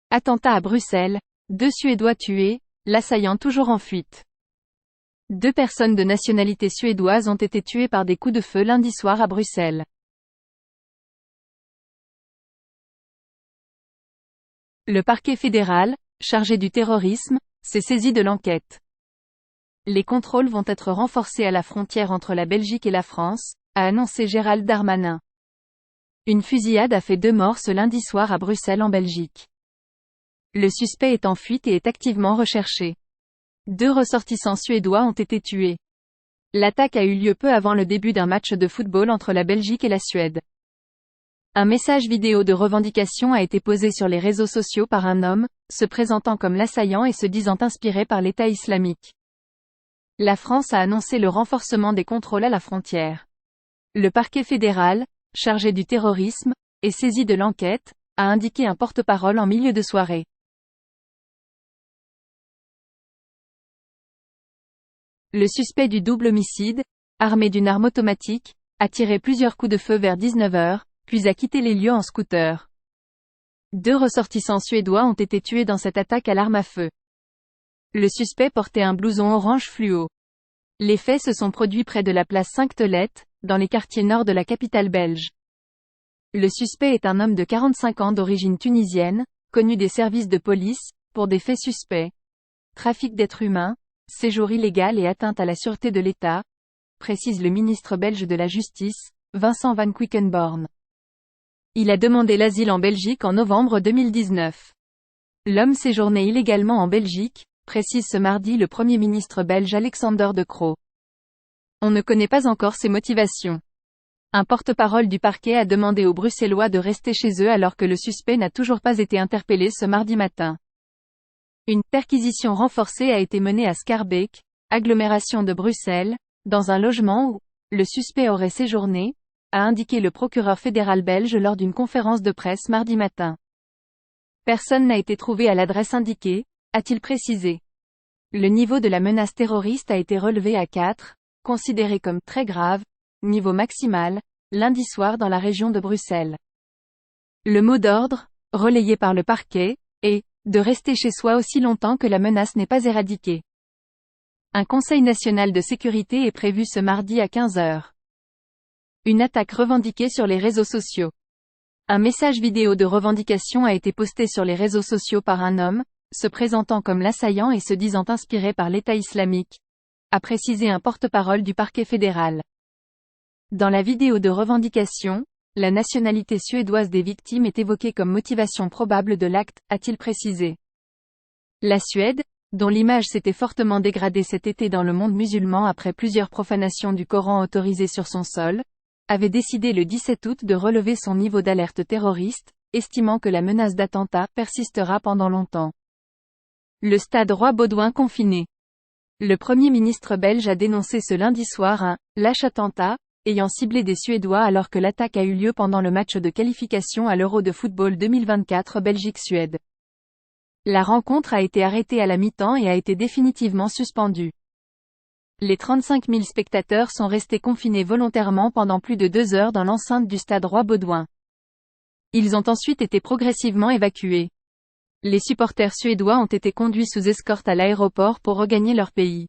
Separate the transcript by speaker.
Speaker 1: Attentat à Bruxelles, 2 Suédois tués, l'assaillant toujours en fuite. 2 personnes de nationalité suédoise ont été tuées par des coups de feu lundi soir à Bruxelles. Le parquet fédéral, chargé du terrorisme, s'est saisi de l'enquête. Les contrôles vont être renforcés à la frontière entre la Belgique et la France, a annoncé Gérald Darmanin. Une fusillade a fait 2 morts ce lundi soir à Bruxelles en Belgique. Le suspect est en fuite et est activement recherché. 2 ressortissants suédois ont été tués. L'attaque a eu lieu peu avant le début d'un match de football entre la Belgique et la Suède. Un message vidéo de revendication a été posé sur les réseaux sociaux par un homme, se présentant comme l'assaillant et se disant inspiré par l'État islamique. La France a annoncé le renforcement des contrôles à la frontière. Le parquet fédéral, chargé du terrorisme, est saisi de l'enquête, a indiqué un porte-parole en milieu de soirée. Le suspect du double homicide, armé d'une arme automatique, a tiré plusieurs coups de feu vers 19 h, puis a quitté les lieux en scooter. 2 ressortissants suédois ont été tués dans cette attaque à l'arme à feu. Le suspect portait un blouson orange fluo. Les faits se sont produits près de la place Sainte-Thelette, dans les quartiers nord de la capitale belge. Le suspect est un homme de 45 ans d'origine tunisienne, connu des services de police, pour des faits suspects. Trafic d'êtres humains, séjour illégal et atteinte à la sûreté de l'État, précise le ministre belge de la Justice, Vincent Van Quickenborne. Il a demandé l'asile en Belgique en novembre 2019. L'homme séjournait illégalement en Belgique, précise ce mardi le Premier ministre belge Alexander De Croo. On ne connaît pas encore ses motivations. Un porte-parole du parquet a demandé aux Bruxellois de rester chez eux alors que le suspect n'a toujours pas été interpellé ce mardi matin. Une perquisition renforcée a été menée à Schaerbeek, agglomération de Bruxelles, dans un logement où le suspect aurait séjourné, a indiqué le procureur fédéral belge lors d'une conférence de presse mardi matin. Personne n'a été trouvé à l'adresse indiquée, a-t-il précisé. Le niveau de la menace terroriste a été relevé à 4, considéré comme très grave, niveau maximal, lundi soir dans la région de Bruxelles. Le mot d'ordre, relayé par le parquet, est de rester chez soi aussi longtemps que la menace n'est pas éradiquée. Un conseil national de sécurité est prévu ce mardi à 15 h. Une attaque revendiquée sur les réseaux sociaux. Un message vidéo de revendication a été posté sur les réseaux sociaux par un homme, se présentant comme l'assaillant et se disant inspiré par l'État islamique, a précisé un porte-parole du parquet fédéral. Dans la vidéo de revendication, la nationalité suédoise des victimes est évoquée comme motivation probable de l'acte, a-t-il précisé. La Suède, dont l'image s'était fortement dégradée cet été dans le monde musulman après plusieurs profanations du Coran autorisées sur son sol, avait décidé le 17 août de relever son niveau d'alerte terroriste, estimant que la menace d'attentat persistera pendant longtemps. Le stade Roi-Baudouin confiné. Le Premier ministre belge a dénoncé ce lundi soir un « lâche attentat » ayant ciblé des Suédois alors que l'attaque a eu lieu pendant le match de qualification à l'Euro de football 2024 Belgique-Suède. La rencontre a été arrêtée à la mi-temps et a été définitivement suspendue. Les 35 000 spectateurs sont restés confinés volontairement pendant plus de 2 heures dans l'enceinte du stade Roi-Baudouin. Ils ont ensuite été progressivement évacués. Les supporters suédois ont été conduits sous escorte à l'aéroport pour regagner leur pays.